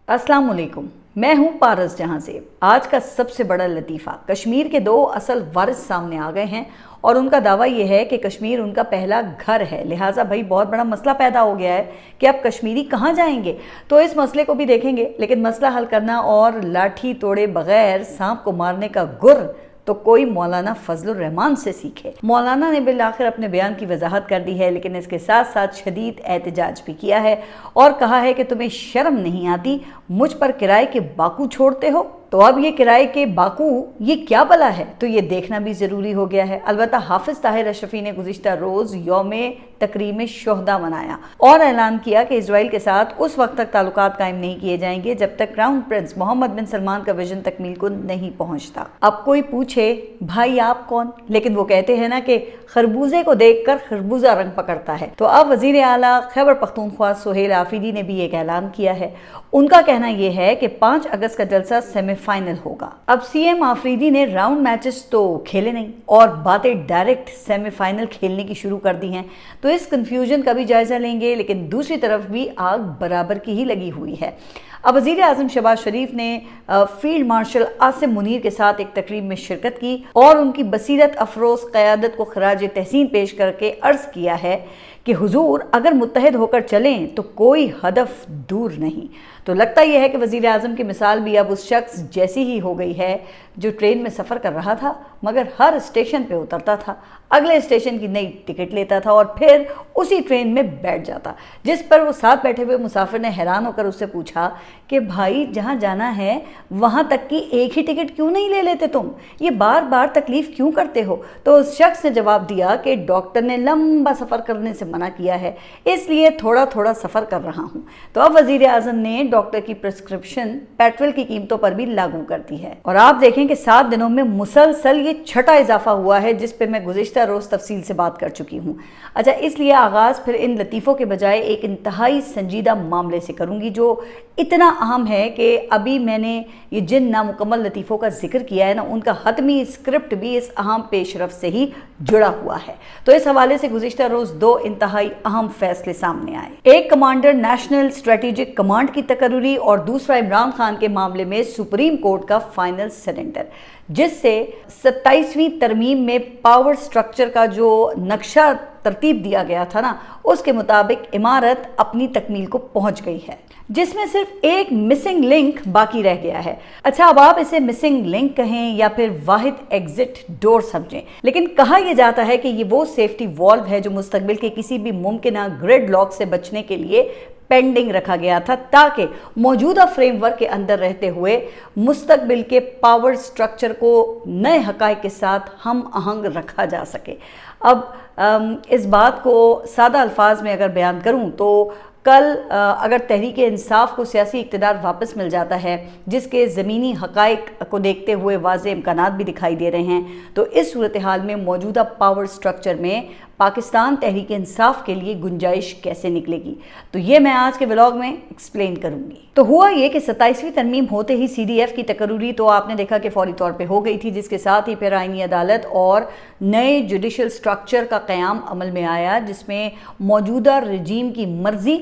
अस्सलाम वालेकुम। मैं हूं पारस जहां से। आज का सबसे बड़ा लतीफ़ा, कश्मीर के दो असल वारिस सामने आ गए हैं और उनका दावा यह है कि कश्मीर उनका पहला घर है। लिहाजा भाई बहुत बड़ा मसला पैदा हो गया है कि अब कश्मीरी कहाँ जाएंगे। तो इस मसले को भी देखेंगे, लेकिन मसला हल करना और लाठी तोड़े बगैर सांप को मारने का गुर तो कोई मौलाना फजलुर रहमान से सीखे। मौलाना ने बिल आखिर अपने बयान की वजाहत कर दी है, लेकिन इसके साथ साथ शदीद एहतजाज भी किया है और कहा है कि तुम्हें शर्म नहीं आती, मुझ पर किराए के बाकू छोड़ते हो। तो अब ये किराए के बाकू ये क्या बला है, तो ये देखना भी ज़रूरी हो गया है। अलबत्ता हाफिज ताहिर अशरफी ने गुज़िश्ता रोज़ यौमे तकरीम शुहदा मनाया और ऐलान किया कि इजराइल के साथ उस वक्त तक ताल्लुकात कायम नहीं किए जाएंगे जब तक क्राउन प्रिंस मोहम्मद बिन सलमान का विजन तकमील को नहीं पहुंचता। अब कोई पूछे भाई आप कौन, लेकिन वो कहते हैं ना कि खरबूजे को देखकर खरबूजा रंग पकड़ता है। तो अब वजीर आला खैबर पख्तूनख्वा सुहेल आफरीदी ने भी एक ऐलान किया है। उनका कहना यह है कि 5 अगस्त का जलसा सेमीफाइनल होगा। अब सीएम आफरीदी ने राउंड मैचेस तो खेले नहीं और बातें डायरेक्ट सेमीफाइनल खेलने की शुरू कर दी हैं, तो इस कंफ्यूजन का भी जायजा लेंगे। लेकिन दूसरी तरफ भी आग बराबर की ही लगी हुई है। अब वज़ीर आज़म शहबाज शरीफ ने फील्ड मार्शल आसिम मुनीर के साथ एक तकरीब में शिरकत की और उनकी बसीरत अफरोज़ क़यादत को खराज तहसीन पेश करके अर्ज़ किया है कि हुजूर अगर मुत्तहिद होकर चलें तो कोई हदफ दूर नहीं। तो लगता यह है कि वज़ीर आज़म की मिसाल भी अब उस शख्स जैसी ही हो गई है जो ट्रेन में सफ़र कर रहा था मगर हर स्टेशन पे उतरता था, अगले स्टेशन की नई टिकट लेता था और फिर उसी ट्रेन में बैठ जाता, जिस पर वो साथ बैठे हुए मुसाफिर ने हैरान होकर उससे पूछा कि भाई जहाँ जाना है वहाँ तक की एक ही टिकट क्यों नहीं ले लेते तुम, ये बार बार तकलीफ़ क्यों करते हो। तो उस शख्स ने जवाब दिया कि डॉक्टर ने लंबा सफ़र करने से मना किया है, इसलिए थोड़ा थोड़ा सफ़र कर रहा हूँ। तो अब वज़ीर आज़म ने डॉक्टर की प्रिस्क्रिप्शन पेट्रोल की कीमतों पर भी लागू कर दी है और आप देखें कि 7 दिनों में मुसलसल ये छठा इजाफा हुआ है, जिस पे मैं गुज़िश्ता रोज़ तफसील से बात कर चुकी हूँ। अच्छा, इसलिए आगाज़ फिर इन लतीफ़ों के बजाय एक इंतहाई संजीदा मामले से करूँगी जो इतना अहम है कि अभी मैंने ये जिन नामुकम्मल लतीफ़ों का जिक्र किया है ना, उनका हतमी स्क्रिप्ट भी इस अहम पेशरफ से ही जुड़ा हुआ है। तो इस हवाले से गुज़िश्ता रोज़ 2 इंतहाई अहम फैसले सामने आए। एक कमांडर नेशनल स्ट्रेटेजिक कमांड की तकर्री और दूसरा इमरान खान के मामले में सुप्रीम कोर्ट का फाइनल सरेंडर, जिससे 27वीं तरमीम में पावर स्ट्रक्चर का जो नक्शा तरतीब दिया गया था ना, उसके मुताबिक इमारत अपनी तकमील को पहुंच गई है, जिसमें सिर्फ एक मिसिंग लिंक बाकी रह गया है। अच्छा, अब आप इसे मिसिंग लिंक कहें या फिर वाहिद एग्जिट डोर समझें, लेकिन कहा यह जाता है कि ये वो सेफ्टी वॉल्व है जो मुस्तकबिल के किसी भी मुमकिन ग्रिड लॉक से बचने के लिए पेंडिंग रखा गया था, ताकि मौजूदा फ्रेमवर्क के अंदर रहते हुए मुस्तकबिल के पावर स्ट्रक्चर को नए हक़ाइक़ के साथ हम आहंग रखा जा सके। अब इस बात को सादा अल्फाज में अगर बयान करूं तो कल अगर तहरीक इंसाफ को सियासी इक़्तिदार वापस मिल जाता है, जिसके ज़मीनी हक़ाइक़ को देखते हुए वाज़े इम्कानात भी दिखाई दे रहे हैं, तो इस सूरत हाल में मौजूदा पावर स्ट्रक्चर में पाकिस्तान तहरीक इंसाफ के लिए गुंजाइश कैसे निकलेगी, तो ये मैं आज के व्लॉग में एक्सप्लेन करूंगी। तो हुआ ये कि 27वीं तरमीम होते ही CDF की तकर्री तो आपने देखा कि फौरी तौर पे हो गई थी, जिसके साथ ही फिर आईनी अदालत और नए जुडिशल स्ट्रक्चर का क़याम अमल में आया, जिसमें मौजूदा रजीम की मर्जी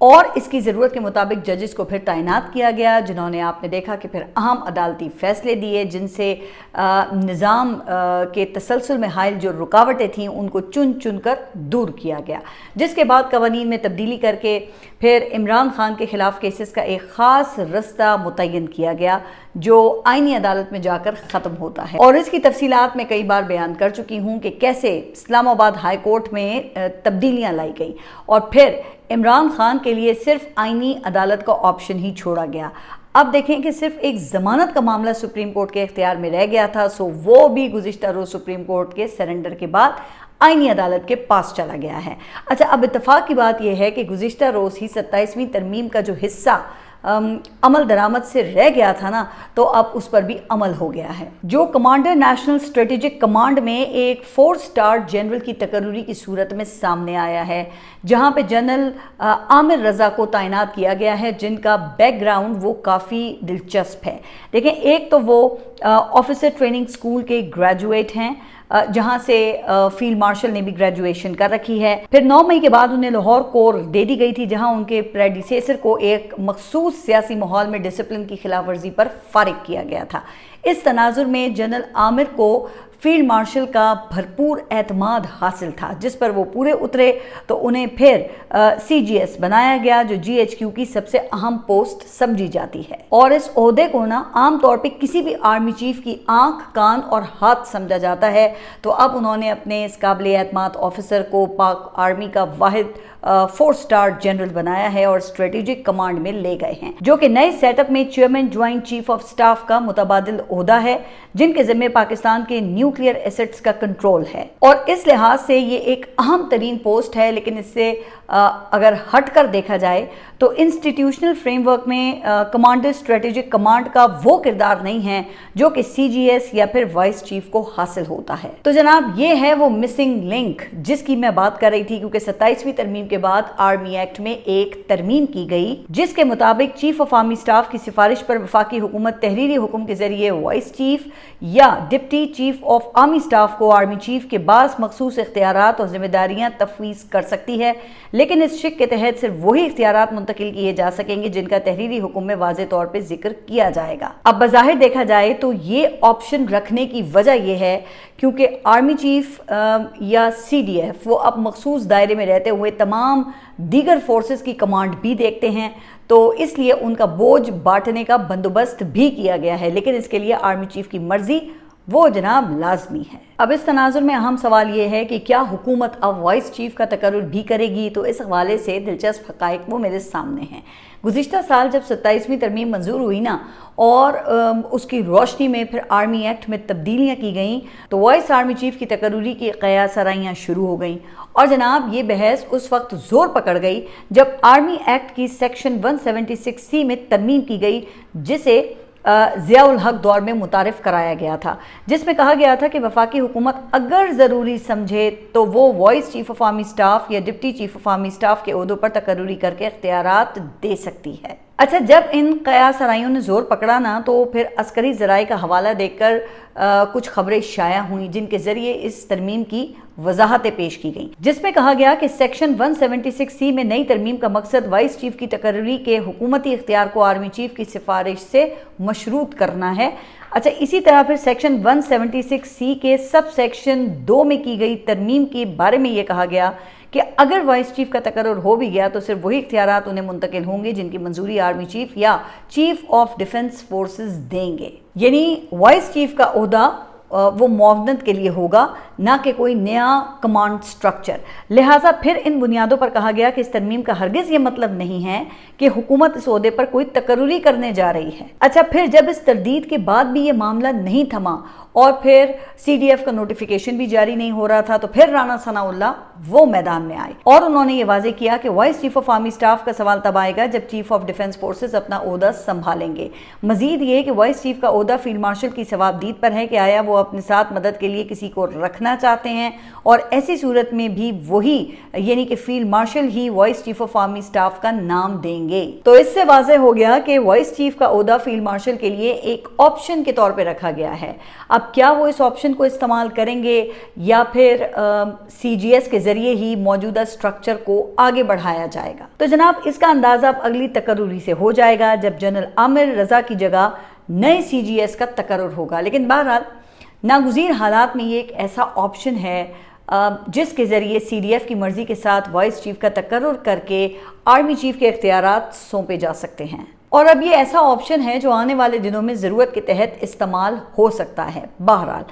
और इसकी ज़रूरत के मुताबिक जजेस को फिर तैनात किया गया, जिन्होंने आपने देखा कि फिर अहम अदालती फ़ैसले दिए, जिनसे निज़ाम के तसलसल में हायल जो रुकावटें थीं उनको चुन चुन कर दूर किया गया, जिसके बाद कवानीन में तब्दीली करके फिर इमरान खान के ख़िलाफ़ केसेस का एक ख़ास रास्ता मुतय्यन किया गया जो आईनी अदालत में जाकर ख़त्म होता है। और इसकी तफसीलात मैं कई बार बयान कर चुकी हूँ कि कैसे इस्लामाबाद हाई कोर्ट में तब्दीलियाँ लाई गई और फिर इमरान खान के लिए सिर्फ आईनी अदालत का ऑप्शन ही छोड़ा गया। अब देखें कि सिर्फ एक ज़मानत का मामला सुप्रीम कोर्ट के इख्तियार में रह गया था, सो वो भी गुज़िश्ता रोज़ सुप्रीम कोर्ट के सरेंडर के बाद आईनी अदालत के पास चला गया है। अच्छा, अब इत्तफाक की बात यह है कि गुज़िश्ता रोज़ ही 27वीं तरमीम का जो हिस्सा अमल दरामद से रह गया था ना, तो अब उस पर भी अमल हो गया है। जो कमांडर नेशनल स्ट्रेटेजिक कमांड में एक 4 स्टार जनरल की तकर्री की सूरत में सामने आया है, जहां पे जनरल आमिर रज़ा को तैनात किया गया है, जिनका बैकग्राउंड वो काफ़ी दिलचस्प है। देखें, एक तो वो ऑफिसर ट्रेनिंग स्कूल के ग्रेजुएट हैं, जहां से फील्ड मार्शल ने भी ग्रेजुएशन कर रखी है। फिर 9 मई के बाद उन्हें लाहौर कोर दे दी गई थी, जहां उनके प्रेडिसेसर को एक मखसूस सियासी माहौल में डिसिप्लिन की खिलाफ वर्जी पर फारिग किया गया था। इस तनाजुर में जनरल आमिर को फील्ड मार्शल का भरपूर एतमाद हासिल था, जिस पर वो पूरे उतरे तो उन्हें फिर CGS बनाया गया, जो GHQ की सबसे अहम पोस्ट समझी जाती है। और इस ओहदे को ना आम तौर पे किसी भी आर्मी चीफ की आंख, कान और हाथ समझा जाता है। तो अब उन्होंने अपने इस काबिल एतमाद ऑफिसर को पाक आर्मी का वाहिद 4 स्टार जनरल बनाया है और स्ट्रेटेजिक कमांड में ले गए हैं, जो कि नए सेटअप में chairman joint chief of staff का मुतबादिल ओहदा है, जिनके जिम्मे पाकिस्तान के न्यूक्लियर एसेट्स का कंट्रोल है। और इस लिहाज से ये एक अहम तरीन पोस्ट है। लेकिन इससे अगर हट कर देखा जाए तो इंस्टीट्यूशनल फ्रेमवर्क में कमांडर स्ट्रेटेजिक कमांड का वो किरदार नहीं है जो कि CGS या फिर वाइस चीफ को हासिल होता है। तो जनाब, ये है वो मिसिंग लिंक जिसकी मैं बात कर रही थी, क्योंकि 27वीं तरमीम के बाद आर्मी एक्ट में एक तरमीम की गई, जिसके मुताबिक चीफ ऑफ आर्मी स्टाफ की सिफारिश पर वफाकी हुकूमत तहरीरी हुक्म के जरिए वाइस चीफ या deputy chief of army staff को आर्मी चीफ के बास मखसूस इख्तियारात और जिम्मेदारियां तफवीज कर सकती है। लेकिन इस शिक के तहत सिर्फ वही इख्तियारात मुंतकिल किए जा सकेंगे जिनका तहरीरी हुक्म में वाज़ेह तौर पर जिक्र किया जाएगा। अब बज़ाहिर देखा जाए तो ये ऑप्शन रखने की वजह यह है क्योंकि आर्मी चीफ या CDF वो अब मखसूस दायरे में रहते हुए तमाम दीगर फोर्सेस की कमांड भी देखते हैं, तो इसलिए उनका बोझ बांटने का बंदोबस्त भी किया गया है। लेकिन इसके लिए आर्मी चीफ की मर्जी वो जनाब लाजमी है। अब इस तनाजुर में अहम सवाल ये है कि क्या हुकूमत अब वाइस चीफ का तकर्रुर भी करेगी। तो इस हवाले से दिलचस्प हक़ाइक़ वो मेरे सामने हैं। गुज़िश्ता साल जब 27वीं तरमीम मंजूर हुई ना और उसकी रोशनी में फिर आर्मी एक्ट में तब्दीलियाँ की गईं, तो वाइस आर्मी चीफ की तकर्रुरी की क़यासराइयाँ शुरू हो गईं। और जनाब, ये बहस उस वक्त ज़ोर पकड़ गई जब आर्मी एक्ट की सेक्शन 176C में तरमीम की गई, जिसे ज़ियाउल हक दौर में मुतारिफ कराया गया था, जिसमें कहा गया था कि वफाकी हुकूमत अगर ज़रूरी समझे तो वो vice chief of army staff या deputy chief of army staff के ओहदों पर तकर्रुरी करके इख्तियारात दे सकती है। अच्छा, जब इन क़यासराइयों ने ज़ोर पकड़ा ना तो फिर अस्करी ज़राए का हवाला देकर कुछ खबरें शाया हुई, जिनके ज़रिए इस तरमीम की वजाहतें पेश की गईं, जिसमें कहा गया कि सेक्शन 176C में नई तरमीम का मकसद वाइस चीफ की तकर्रुरी के हुकूमती इख्तियार को आर्मी चीफ की सिफारिश से मशरूत करना है। अच्छा, इसी तरह फिर सेक्शन 176C के सब सेक्शन 2 में की गई तरमीम के बारे में ये कहा गया कि अगर वाइस चीफ का तकर्रुर हो भी गया तो सिर्फ वही इख्तियारात उन्हें मुंतकिल होंगे जिनकी मंजूरी आर्मी चीफ या चीफ ऑफ डिफेंस फोर्सेस देंगे। यानी वाइस चीफ का ओहदा वो मुआवनत के लिए होगा, ना कि कोई नया कमांड स्ट्रक्चर। लिहाजा फिर इन बुनियादों पर कहा गया कि इस तरमीम का हरगिज़ ये मतलब नहीं है कि हुकूमत इस ओहदे पर कोई तकर्रुरी करने जा रही है। अच्छा, फिर जब इस तरदीद के बाद भी ये मामला नहीं थमा और फिर CDF का नोटिफिकेशन भी जारी नहीं हो रहा था, तो फिर राना सनाउल्लाह वो मैदान में आए और उन्होंने ये वाजे किया कि vice chief of army staff का सवाल तब आएगा जब चीफ ऑफ डिफेंस फोर्सेस अपना ओहदा संभालेंगे। मजीद ये कि वाइस चीफ का ओहदा फील्ड मार्शल की सवाबदीद पर है कि आया वो अपने साथ मदद के लिए किसी को रखना चाहते हैं, और ऐसी सूरत में भी वही यानी कि field marshal he vice chief of army staff का नाम देंगे। तो इससे वाज़ेह हो गया कि वाइस चीफ का ओहदा फील्ड मार्शल के लिए एक ऑप्शन के तौर पर रखा गया है। अब क्या वो इस ऑप्शन को इस्तेमाल करेंगे या फिर CGS के जरिए ही मौजूदा स्ट्रक्चर को आगे बढ़ाया जाएगा। तो जनाब, इसका अंदाजा अब अगली तकर्रुरी से हो जाएगा जब जनरल आमिर रजा की जगह नए CGS का तकर्रुर होगा। लेकिन बहरहाल नागुज़ीर हालात में ये एक ऐसा ऑप्शन है जिसके ज़रिए CDF की मर्ज़ी के साथ वाइस चीफ का तकर्रुर करके आर्मी चीफ के इख्तियारात सौंपे जा सकते हैं। और अब ये ऐसा ऑप्शन है जो आने वाले दिनों में ज़रूरत के तहत इस्तेमाल हो सकता है। बहरहाल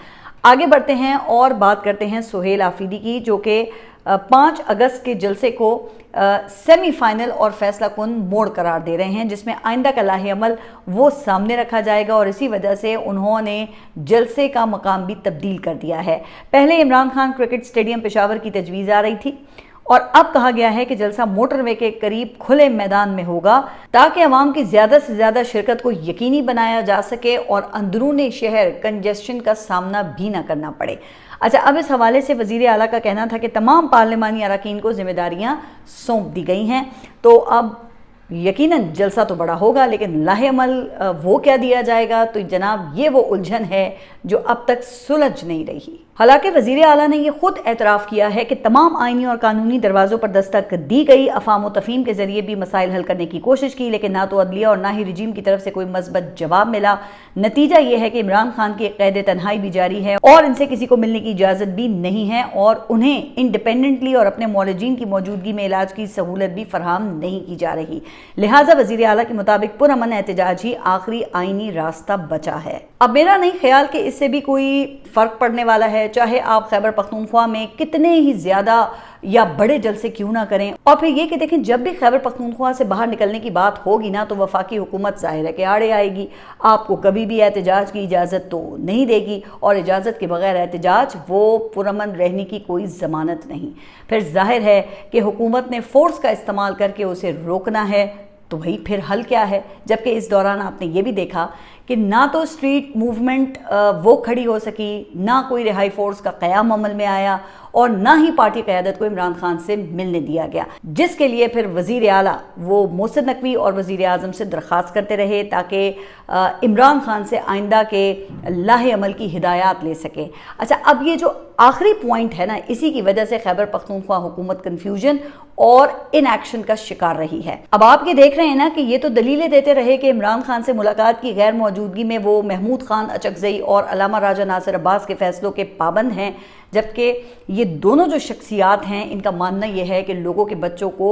आगे बढ़ते हैं और बात करते हैं सुहेल आफरीदी की, जो कि 5 अगस्त के जलसे को सेमीफाइनल और फैसला कुन मोड़ करार दे रहे हैं, जिसमें आइंदा का लाहे अमल वो सामने रखा जाएगा और इसी वजह से उन्होंने जलसे का मकाम भी तब्दील कर दिया है। पहले इमरान खान क्रिकेट स्टेडियम पेशावर की तजवीज़ आ रही थी और अब कहा गया है कि जलसा मोटरवे के करीब खुले मैदान में होगा ताकि अवाम की ज़्यादा से ज़्यादा शिरकत को यकीनी बनाया जा सके और अंदरूनी शहर कंजेशन का सामना भी ना करना पड़े। अच्छा, अब इस हवाले से वज़ीर आला का कहना था कि तमाम पार्लिमानी अरकान को जिम्मेदारियां सौंप दी गई हैं। तो अब यकीनन जलसा तो बड़ा होगा, लेकिन लाहे अमल वो क्या दिया जाएगा, तो जनाब ये वो उलझन है जो अब तक सुलझ नहीं रही। हालांकि वज़ीर आला ने ये खुद एतराफ़ किया है कि तमाम आइनी और कानूनी दरवाज़ों पर दस्तक दी गई, अफ़ाम व तफ़हीम के ज़रिए भी मसाइल हल करने की कोशिश की, लेकिन ना तो अदलिया और ना ही रजीम की तरफ से कोई मस्बत जवाब मिला। नतीजा ये है कि इमरान खान की क़ैद तन्हाई भी जारी है और इनसे किसी को मिलने की इजाज़त भी नहीं है और उन्हें इंडिपेंडेंटली और अपने मौलजीन की मौजूदगी में इलाज की सहूलत भी फराहम नहीं की जा रही। लिहाजा वज़ीर आला के मुताबिक पुरअमन एहतजाज ही आखिरी आइनी रास्ता बचा है। अब मेरा नहीं ख्याल कि इससे भी कोई फ़र्क पड़ने वाला है, चाहे आप खैबर पख्तूनख्वा में कितने ही ज़्यादा या बड़े जलसे क्यों ना करें। और फिर ये कि देखें, जब भी खैबर पख्तूनख्वा से बाहर निकलने की बात होगी ना, तो वफाकी हुकूमत ज़ाहिर है कि आड़े आएगी, आपको कभी भी एहतजाज की इजाज़त तो नहीं देगी, और इजाज़त के बगैर एहतजाज वो पुरअमन रहने की कोई ज़मानत नहीं। फिर जाहिर है कि हुकूमत ने फ़ोर्स का इस्तेमाल करके उसे रोकना है, तो भाई फिर हल क्या है। जबकि इस दौरान आपने ये भी देखा कि ना तो स्ट्रीट मूवमेंट वो खड़ी हो सकी, ना कोई रिहाई फोर्स का क़याम अमल में आया, और ना ही पार्टी क़यादत को इमरान खान से मिलने दिया गया, जिसके लिए फिर वज़ीर आला वो मोहसिन नकवी और वज़ीर आज़म से दरख्वास्त करते रहे ताकि इमरान खान से आइंदा के लाहे अमल की हिदायत ले सके। अच्छा, अब ये जो आखिरी पॉइंट है ना, इसी की वजह से खैबर पख्तूनख्वा हुकूमत कन्फ्यूजन और इन एक्शन का शिकार रही है। अब आप ये देख रहे हैं ना कि ये तो दलीलें देते रहे कि इमरान खान से मुलाकात की गैर मौजूदगी में वो महमूद खान अचकज़ई और अल्लामा राजा नासिर अब्बास के फैसलों के पाबंद हैं, जबकि ये दोनों जो शख्सियात हैं इनका मानना यह है कि लोगों के बच्चों को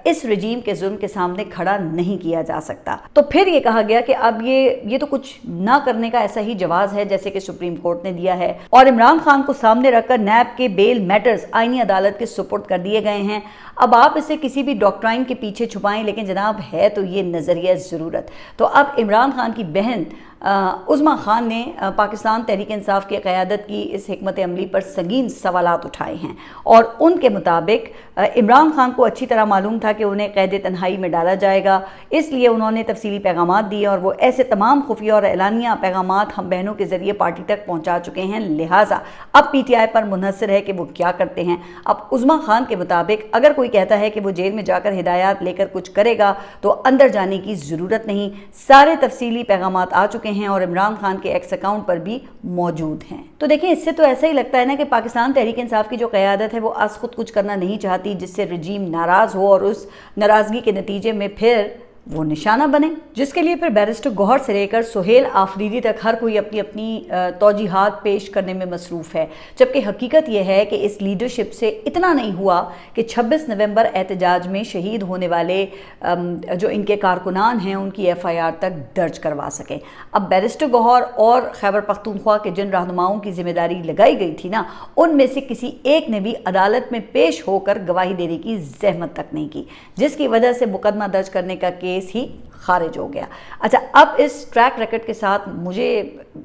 इस रजीम के जुल्म के सामने खड़ा नहीं किया जा सकता। तो फिर ये कहा गया कि अब ये तो कुछ ना करने का ऐसा ही जवाज़ है जैसे कि सुप्रीम कोर्ट ने दिया है, और इमरान खान को सामने रखकर नैब के बेल मैटर्स आईनी अदालत के सुपुर्द कर दिए गए हैं। अब आप इसे किसी भी डॉक्ट्राइन के पीछे छुपाएं, लेकिन जनाब है तो ये नज़रिया ज़रूरत। तो अब इमरान खान की बहन उज़्मा खान ने पाकिस्तान तहरीक इंसाफ की क़यादत की इस हिकमत अमली पर संगीन सवालात उठाए हैं, और उनके मुताबिक इमरान खान को अच्छी तरह मालूम था कि उन्हें क़ैद तन्हाई में डाला जाएगा, इसलिए उन्होंने तफसीली पैगामात दिए और वो ऐसे तमाम खुफिया और एलानिया पैगामात हम बहनों के ज़रिए पार्टी तक पहुँचा चुके हैं। लिहाजा अब PTI पर मुनहसर है कि वो क्या करते हैं। अब उज़्मा खान के मुताबिक अगर कोई कहता है कि वो जेल में जाकर हिदायत लेकर कुछ करेगा तो अंदर जाने की ज़रूरत नहीं, सारे तफसीली पैगामात आ चुके हैं और इमरान खान के एक्स अकाउंट पर भी मौजूद हैं। तो देखिए, इससे तो ऐसा ही लगता है ना कि पाकिस्तान तहरीक इंसाफ की जो क़यादत है वो आज खुद कुछ करना नहीं चाहती, जिससे रजीम नाराज़ हो और उस नाराज़गी के नतीजे में फिर वो निशाना बने, जिसके लिए फिर बैरिस्टर गौहर से लेकर सुहेल आफरीदी तक हर कोई अपनी अपनी तौजीहात पेश करने में मसरूफ़ है। जबकि हकीकत यह है कि इस लीडरशिप से इतना नहीं हुआ कि 26 नवंबर एहतजाज में शहीद होने वाले जो इनके कारकुनान हैं उनकी FIR तक दर्ज करवा सकें। अब बैरिस्टर गौहर और खैबर पख्तूनख्वा के जिन रहनुमाओं की जिम्मेदारी लगाई गई थी ना, उनमें से किसी एक ने भी अदालत में पेश होकर गवाही देने की जहमत तक नहीं की, जिसकी वजह से मुकदमा दर्ज करने का केस ही खारिज हो गया। अच्छा, अब इस ट्रैक रिकॉर्ड के साथ मुझे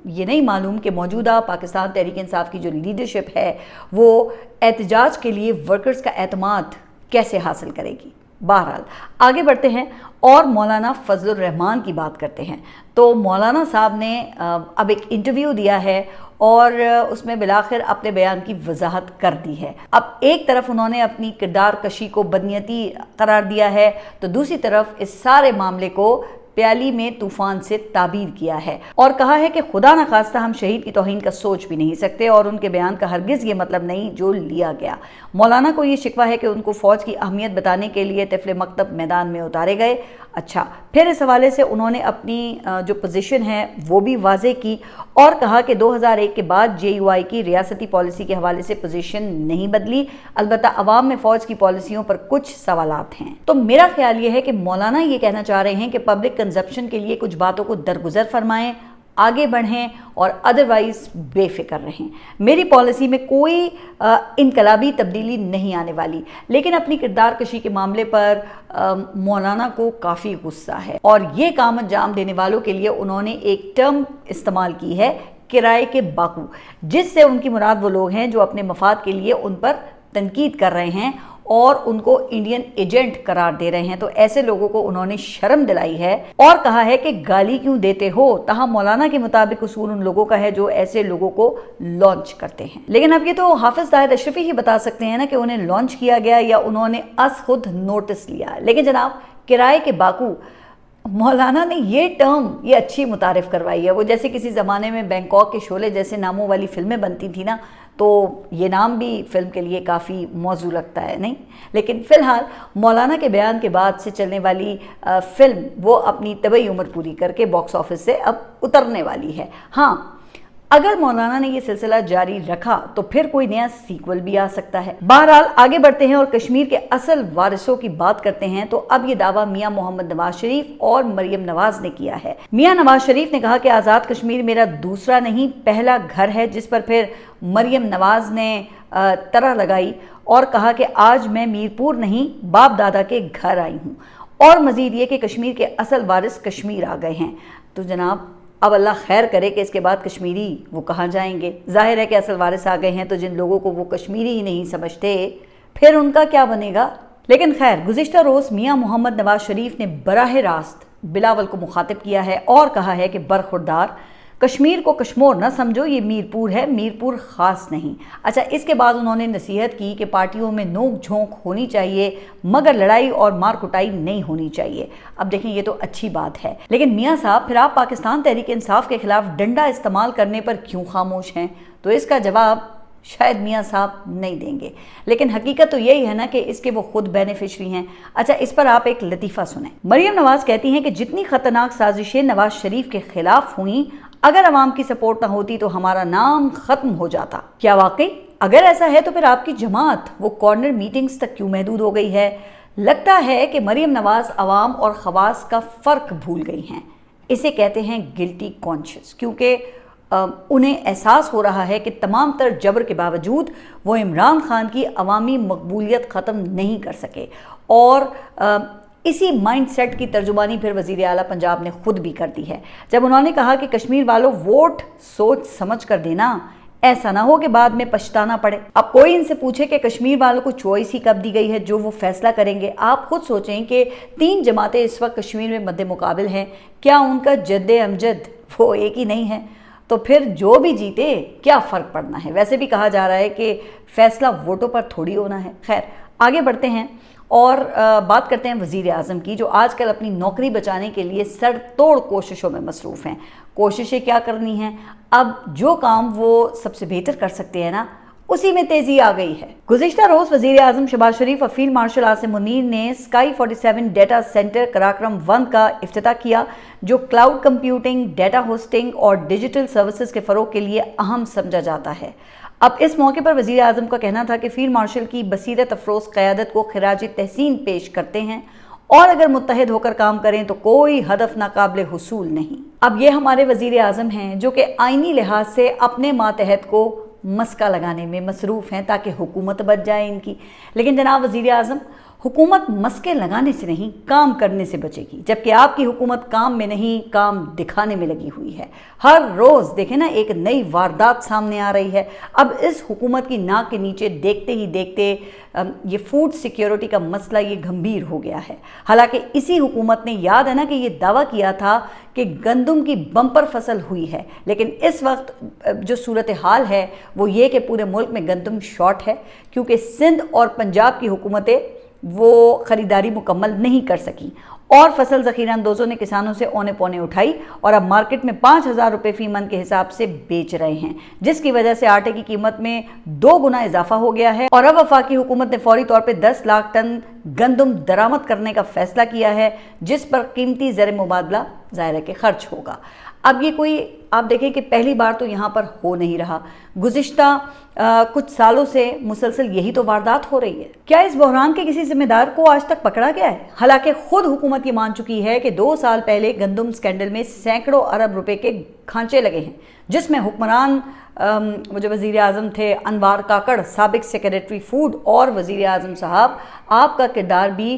ये नहीं मालूम कि मौजूदा पाकिस्तान तहरीक इंसाफ की जो लीडरशिप है वो एहतजाज के लिए वर्कर्स का एतमाद कैसे हासिल करेगी। बहरहाल आगे बढ़ते हैं और मौलाना फजलुर रहमान की बात करते हैं। तो मौलाना साहब ने अब एक इंटरव्यू दिया है और उसमें बिलाखिर अपने बयान की वजाहत कर दी है। अब एक तरफ उन्होंने अपनी किरदार कशी को बदनीयती करार दिया है, तो दूसरी तरफ इस सारे मामले को प्याली में तूफान से ताबीर किया है और कहा है कि खुदा न खास्ता हम शहीद की तौहीन का सोच भी नहीं सकते और उनके बयान का हरगिज़ ये मतलब नहीं जो लिया गया। मौलाना को ये शिकवा है कि उनको फ़ौज की अहमियत बताने के लिए तिफ़्ल मकतब मैदान में उतारे गए। अच्छा, फिर इस हवाले से उन्होंने अपनी जो पोजीशन है वो भी वाज़े की और कहा कि 2001 के बाद JUI की रियासती पॉलिसी के हवाले से पोजीशन नहीं बदली, अलबत्ता अवाम में फ़ौज की पॉलिसियों पर कुछ सवालात हैं। तो मेरा ख्याल ये है कि मौलाना ये कहना चाह रहे हैं कि पब्लिक कंजप्शन के लिए कुछ बातों को दरगुजर फरमाएं, आगे बढ़ें और अदरवाइज़ बेफिक्र रहें। मेरी पॉलिसी में कोई इनकलाबी तब्दीली नहीं आने वाली, लेकिन अपनी किरदार कशी के मामले पर मौलाना को काफ़ी गुस्सा है और ये काम अंजाम देने वालों के लिए उन्होंने एक टर्म इस्तेमाल की है, किराए के बाकू, जिससे उनकी मुराद वो लोग हैं जो अपने मफाद के लिए उन पर तनकीद कर रहे हैं और उनको इंडियन एजेंट करार दे रहे हैं। तो ऐसे लोगों को उन्होंने शर्म दिलाई है और कहा है कि गाली क्यों देते हो। तहाँ मौलाना के मुताबिक उसूल उन लोगों का है जो ऐसे लोगों को लॉन्च करते हैं। लेकिन अब ये तो हाफिज ताहिर अशरफी ही बता सकते हैं ना कि उन्हें लॉन्च किया गया या उन्होंने खुद नोटिस लिया। लेकिन जनाब کرائے کے باکو، مولانا نے یہ اچھی متعارف کروائی ہے۔ وہ جیسے کسی زمانے میں بینکاک کے شعلے جیسے ناموں والی فلمیں بنتی تھی نا، تو یہ نام بھی فلم کے لیے کافی موزوں لگتا ہے، نہیں؟ لیکن فی الحال مولانا کے بیان کے بعد سے چلنے والی فلم وہ اپنی طبعی عمر پوری کر کے باکس آفس سے اب اترنے والی ہے۔ ہاں، اگر مولانا نے یہ سلسلہ جاری رکھا تو پھر کوئی نیا سیکول بھی آ سکتا ہے۔ بہرحال آگے بڑھتے ہیں اور کشمیر کے اصل وارثوں کی بات کرتے ہیں تو اب یہ دعویٰ میاں محمد نواز شریف اور مریم نواز نے کیا ہے۔ میاں نواز شریف نے کہا کہ آزاد کشمیر میرا دوسرا نہیں پہلا گھر ہے، جس پر پھر مریم نواز نے طرح لگائی اور کہا کہ آج میں میرپور نہیں باپ دادا کے گھر آئی ہوں، اور مزید یہ کہ کشمیر کے اصل وارث کشمیر آ گئے ہیں۔ تو جناب اب اللہ خیر کرے کہ اس کے بعد کشمیری وہ کہاں جائیں گے؟ ظاہر ہے کہ اصل وارث آ گئے ہیں تو جن لوگوں کو وہ کشمیری ہی نہیں سمجھتے پھر ان کا کیا بنے گا؟ لیکن خیر، گزشتہ روز میاں محمد نواز شریف نے براہ راست بلاول کو مخاطب کیا ہے اور کہا ہے کہ برخوردار، کشمیر کو کشمور نہ سمجھو، یہ میرپور ہے، میرپور خاص نہیں۔ اچھا، اس کے بعد انہوں نے نصیحت کی کہ پارٹیوں میں نوک جھونک ہونی چاہیے مگر لڑائی اور مار کٹائی نہیں ہونی چاہیے۔ اب دیکھیں یہ تو اچھی بات ہے، لیکن میاں صاحب پھر آپ پاکستان تحریک انصاف کے خلاف ڈنڈا استعمال کرنے پر کیوں خاموش ہیں؟ تو اس کا جواب شاید میاں صاحب نہیں دیں گے، لیکن حقیقت تو یہی ہے نا کہ اس کے وہ خود بینیفیشری ہیں۔ اچھا، اس پر آپ ایک لطیفہ سنیں۔ مریم نواز کہتی ہیں کہ جتنی خطرناک سازشیں نواز شریف کے خلاف ہوئیں، اگر عوام کی سپورٹ نہ ہوتی تو ہمارا نام ختم ہو جاتا۔ کیا واقعی؟ اگر ایسا ہے تو پھر آپ کی جماعت وہ کارنر میٹنگز تک کیوں محدود ہو گئی ہے؟ لگتا ہے کہ مریم نواز عوام اور خواص کا فرق بھول گئی ہیں۔ اسے کہتے ہیں گلٹی کانشیس، کیونکہ انہیں احساس ہو رہا ہے کہ تمام تر جبر کے باوجود وہ عمران خان کی عوامی مقبولیت ختم نہیں کر سکے، اور اسی مائنڈ سیٹ کی ترجمانی پھر وزیر اعلیٰ پنجاب نے خود بھی کر دی ہے، جب انہوں نے کہا کہ کشمیر والوں ووٹ سوچ سمجھ کر دینا، ایسا نہ ہو کہ بعد میں پچھتانا پڑے۔ اب کوئی ان سے پوچھے کہ کشمیر والوں کو چوائس ہی کب دی گئی ہے جو وہ فیصلہ کریں گے؟ آپ خود سوچیں کہ 3 جماعتیں اس وقت کشمیر میں مد مقابل ہیں، کیا ان کا جد امجد وہ ایک ہی نہیں ہے؟ تو پھر جو بھی جیتے کیا فرق پڑنا ہے؟ ویسے بھی کہا جا رہا ہے کہ فیصلہ ووٹوں پر تھوڑی ہونا ہے۔ خیر، آگے بڑھتے ہیں اور بات کرتے ہیں وزیر اعظم کی، جو آج کل اپنی نوکری بچانے کے لیے سر توڑ کوششوں میں مصروف ہیں۔ کوششیں کیا کرنی ہیں؟ اب جو کام وہ سب سے بہتر کر سکتے ہیں نا، اسی میں تیزی آ گئی ہے۔ گزشتہ روز وزیر اعظم شہباز شریف اور فیلڈ مارشل عاصم منیر نے اسکائی 47 ڈیٹا سینٹر قراقرم 1 کا افتتاح کیا، جو کلاؤڈ کمپیوٹنگ، ڈیٹا ہوسٹنگ اور ڈیجیٹل سروسز کے فروغ کے لیے اہم سمجھا جاتا ہے۔ اب اس موقع پر وزیر اعظم کا کہنا تھا کہ فیلڈ مارشل کی بصیرت افروز قیادت کو خراج تحسین پیش کرتے ہیں، اور اگر متحد ہو کر کام کریں تو کوئی ہدف ناقابل حصول نہیں۔ اب یہ ہمارے وزیر اعظم ہیں جو کہ آئینی لحاظ سے اپنے ماتحت کو مسکا لگانے میں مصروف ہیں تاکہ حکومت بچ جائے ان کی، لیکن جناب وزیر اعظم، حکومت مسکے لگانے سے نہیں کام کرنے سے بچے گی، جبکہ آپ کی حکومت کام میں نہیں کام دکھانے میں لگی ہوئی ہے۔ ہر روز دیکھیں نا ایک نئی واردات سامنے آ رہی ہے۔ اب اس حکومت کی ناک کے نیچے دیکھتے ہی دیکھتے یہ فوڈ سیکیورٹی کا مسئلہ یہ گھمبیر ہو گیا ہے، حالانکہ اسی حکومت نے یاد ہے نا کہ یہ دعویٰ کیا تھا کہ گندم کی بمپر فصل ہوئی ہے، لیکن اس وقت جو صورتحال ہے وہ یہ کہ پورے ملک میں گندم شارٹ ہے، کیونکہ سندھ اور پنجاب کی حکومتیں وہ خریداری مکمل نہیں کر سکیں، اور فصل ذخیرہ اندوزوں نے کسانوں سے اونے پونے اٹھائی اور اب مارکیٹ میں 5,000 روپے فی من کے حساب سے بیچ رہے ہیں، جس کی وجہ سے آٹے کی قیمت میں 2 گنا اضافہ ہو گیا ہے، اور اب وفاقی حکومت نے فوری طور پہ 10 لاکھ ٹن گندم درآمد کرنے کا فیصلہ کیا ہے، جس پر قیمتی زر مبادلہ ظاہر ہے کہ خرچ ہوگا۔ اب یہ کوئی آپ دیکھیں کہ پہلی بار تو یہاں پر ہو نہیں رہا، گزشتہ کچھ سالوں سے مسلسل یہی تو واردات ہو رہی ہے۔ کیا اس بحران کے کسی ذمہ دار کو آج تک پکڑا گیا ہے؟ حالانکہ خود حکومت یہ مان چکی ہے کہ 2 سال پہلے گندم سکینڈل میں سینکڑوں ارب روپے کے کھانچے لگے ہیں، جس میں حکمران وہ جو وزیر اعظم تھے انوار کاکڑ، سابق سیکریٹری فوڈ، اور وزیر اعظم صاحب آپ کا کردار بھی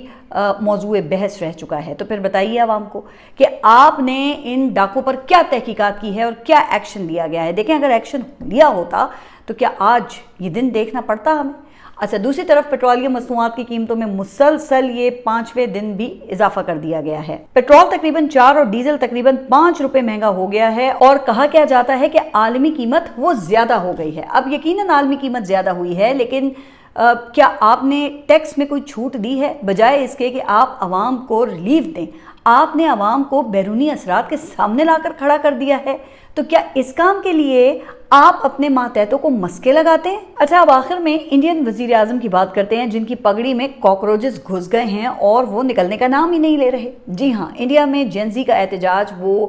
موضوع بحث رہ چکا ہے۔ تو پھر بتائیے عوام کو کہ آپ نے ان ڈاکوں پر کیا تحقیقات کی ہے اور کیا ایکشن لیا گیا ہے؟ دیکھیں اگر ایکشن لیا ہوتا تو کیا آج یہ دن دیکھنا پڑتا ہمیں؟ اچھا، دوسری طرف پیٹرولیم مصنوعات کی قیمتوں میں مسلسل یہ 5ویں دن بھی اضافہ کر دیا گیا ہے۔ پیٹرول تقریباً 4 اور ڈیزل تقریباً 5 روپے مہنگا ہو گیا ہے، اور کہا کیا جاتا ہے کہ عالمی قیمت وہ زیادہ ہو گئی ہے۔ اب یقیناً عالمی قیمت زیادہ ہوئی ہے، لیکن کیا آپ نے ٹیکس میں کوئی چھوٹ دی ہے؟ بجائے اس کے کہ آپ عوام کو ریلیف دیں، آپ نے عوام کو بیرونی اثرات کے سامنے لا کر کھڑا کر دیا ہے۔ تو کیا اس کام کے لیے آپ اپنے ماتحتوں کو مسکے لگاتے ہیں؟ اچھا، اب آخر میں انڈین وزیر اعظم کی بات کرتے ہیں، جن کی پگڑی میں کاکروچز گھس گئے ہیں اور وہ نکلنے کا نام ہی نہیں لے رہے۔ جی ہاں، انڈیا میں جین زی کا احتجاج وہ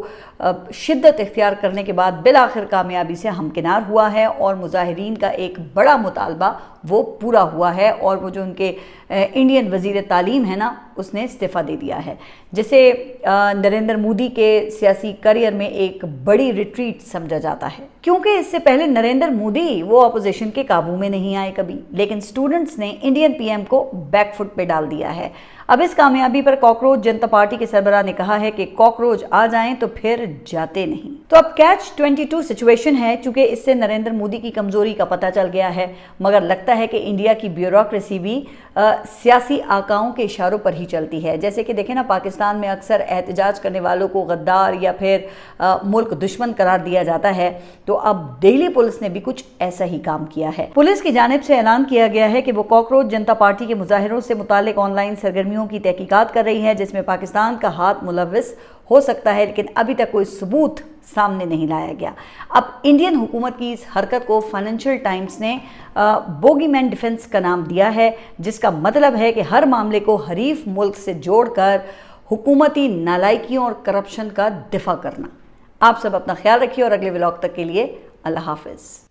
شدت اختیار کرنے کے بعد بالآخر کامیابی سے ہمکنار ہوا ہے، اور مظاہرین کا ایک بڑا مطالبہ وہ پورا ہوا ہے، اور وہ جو ان کے انڈین وزیر تعلیم ہے نا، اس نے استعفیٰ دے دیا ہے، جسے نریندر مودی کے سیاسی کریئر میں ایک بڑی ریٹریٹ سمجھا جاتا ہے، کیونکہ اس سے پہلے نریندر مودی وہ اپوزیشن کے قابو میں نہیں آئے کبھی، لیکن سٹوڈنٹس نے انڈین پی ایم کو بیک فٹ پہ ڈال دیا ہے۔ اب اس کامیابی پر کاکروچ جنتا پارٹی کے سربراہ نے کہا ہے کہ کاکروچ آ جائیں تو پھر جاتے نہیں۔ تو اب کیچ 22 سچویشن ہے، چونکہ اس سے نریندر مودی کی کمزوری کا پتہ چل گیا ہے، مگر لگتا ہے کہ انڈیا کی بیوروکریسی بھی سیاسی آقاؤں کے اشاروں پر ہی چلتی ہے۔ جیسے کہ دیکھیں نا، پاکستان میں اکثر احتجاج کرنے والوں کو غدار یا پھر ملک دشمن قرار دیا جاتا ہے، تو اب دہلی پولیس نے بھی کچھ ایسا ہی کام کیا ہے۔ پولیس کی جانب سے اعلان کیا گیا ہے کہ وہ کاکروچ جنتا پارٹی کے مظاہروں سے متعلق آن لائن سرگرمیوں کی تحقیقات کر رہی ہے، جس میں پاکستان کا ہاتھ ملوث ہو سکتا ہے، لیکن ابھی تک کوئی ثبوت سامنے نہیں لایا گیا۔ اب انڈین حکومت کی اس حرکت کو فائنینشل ٹائمز نے بوگی مین ڈیفنس کا نام دیا ہے، جس کا مطلب ہے کہ ہر معاملے کو حریف ملک سے جوڑ کر حکومتی نالائکیوں اور کرپشن کا دفاع کرنا۔ آپ سب اپنا خیال رکھیے، اور اگلے ولاگ تک کے لیے اللہ حافظ۔